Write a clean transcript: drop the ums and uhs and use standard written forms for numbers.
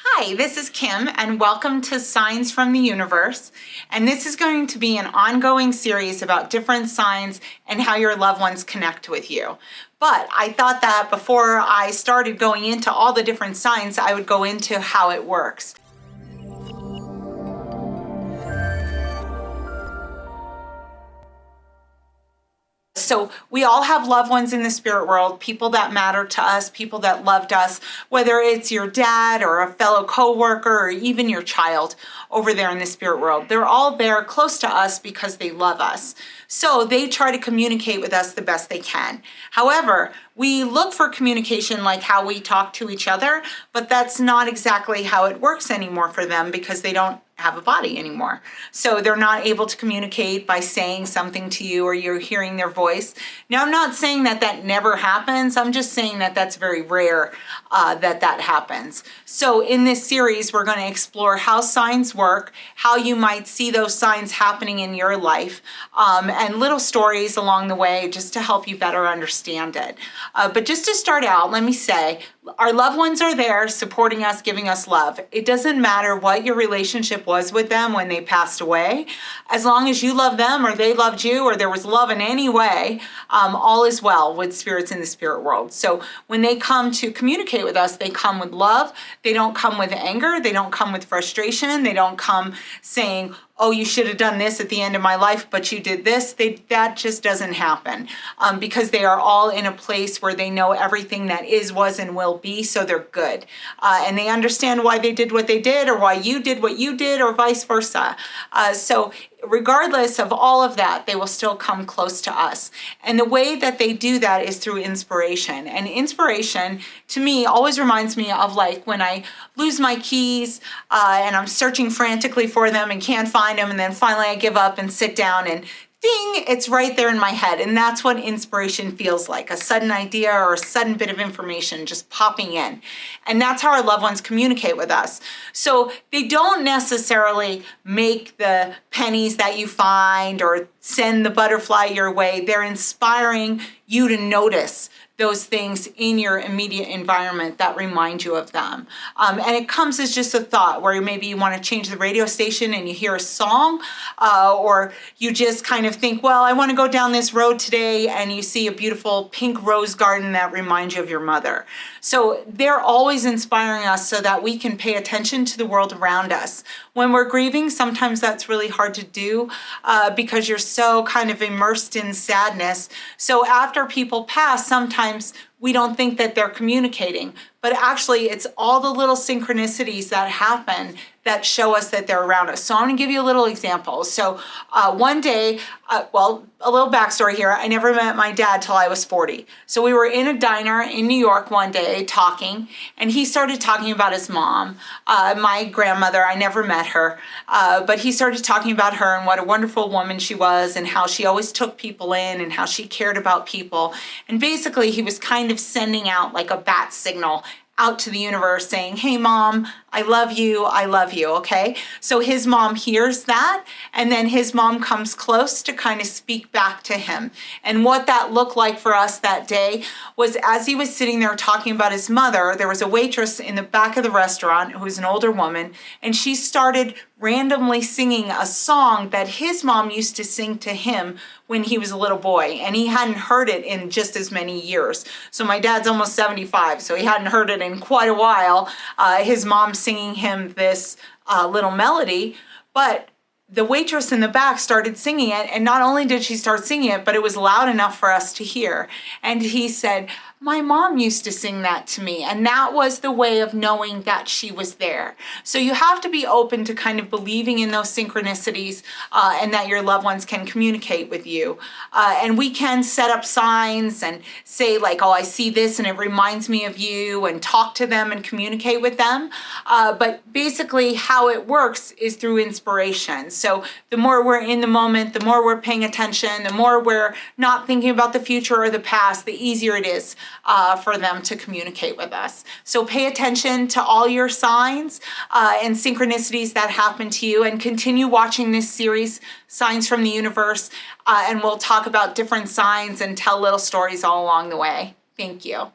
Hi, this is Kim, and welcome to Signs from the Universe. And this is going to be an ongoing series about different signs and how your loved ones connect with you. But I thought that before I started going into all the different signs, I would go into how it works. So we all have loved ones in the spirit world, people that matter to us, people that loved us, whether it's your dad or a fellow coworker or even your child over there in the spirit world. They're all there close to us because they love us. So they try to communicate with us the best they can. However, we look for communication like how we talk to each other, but that's not exactly how it works anymore for them because they don't have a body anymore. So they're not able to communicate by saying something to you or you're hearing their voice. Now, I'm not saying that that never happens. I'm just saying that that's very rare that happens. So in this series, we're going to explore how signs work, how you might see those signs happening in your life, and little stories along the way just to help you better understand it. But just to start out, let me say, our loved ones are there supporting us, giving us love. It doesn't matter what your relationship was with them when they passed away. As long as you love them or they loved you or there was love in any way, all is well with spirits in the spirit world. So when they come to communicate with us, they come with love. They don't come with anger. They don't come with frustration. They don't come saying, oh, you should have done this at the end of my life, but you did this. That just doesn't happen because they are all in a place where they know everything that is, was, and will be, so they're good. And they understand why they did what they did or why you did what you did or vice versa. So regardless of all of that, they will still come close to us. And the way that they do that is through inspiration. And inspiration, to me, always reminds me of like when I lose my keys and I'm searching frantically for them and can't find them, and then finally I give up and sit down and ding, it's right there in my head. And that's what inspiration feels like, a sudden idea or a sudden bit of information just popping in. And that's how our loved ones communicate with us. So they don't necessarily make the pennies that you find or send the butterfly your way. They're inspiring you to notice those things in your immediate environment that remind you of them. And it comes as just a thought where maybe you want to change the radio station and you hear a song, or you just kind of think, well, I want to go down this road today, and you see a beautiful pink rose garden that reminds you of your mother. So they're always inspiring us so that we can pay attention to the world around us. When we're grieving, sometimes that's really hard to do because you're so kind of immersed in sadness. So after people pass, sometimes we don't think that they're communicating, but actually it's all the little synchronicities that happen that show us that they're around us. So I'm gonna give you a little example. So one day, a little backstory here, I never met my dad till I was 40. So we were in a diner in New York one day talking, and he started talking about his mom, my grandmother. I never met her, but he started talking about her and what a wonderful woman she was and how she always took people in and how she cared about people. And basically he was kind of sending out like a bat signal out to the universe saying, hey mom, I love you, okay? So his mom hears that, and then his mom comes close to kind of speak back to him. And what that looked like for us that day was as he was sitting there talking about his mother, there was a waitress in the back of the restaurant who was an older woman, and she started randomly singing a song that his mom used to sing to him when he was a little boy, and he hadn't heard it in just as many years. So my dad's almost 75, so he hadn't heard it in quite a while. His mom singing him this little melody, but the waitress in the back started singing it, and not only did she start singing it, but it was loud enough for us to hear. And he said, my mom used to sing that to me, and that was the way of knowing that she was there. So you have to be open to kind of believing in those synchronicities and that your loved ones can communicate with you. And we can set up signs and say like, oh, I see this and it reminds me of you, and talk to them and communicate with them. But basically how it works is through inspiration. So the more we're in the moment, the more we're paying attention, the more we're not thinking about the future or the past, the easier it is for them to communicate with us. So pay attention to all your signs and synchronicities that happen to you, and continue watching this series, Signs from the Universe, and we'll talk about different signs and tell little stories all along the way. Thank you.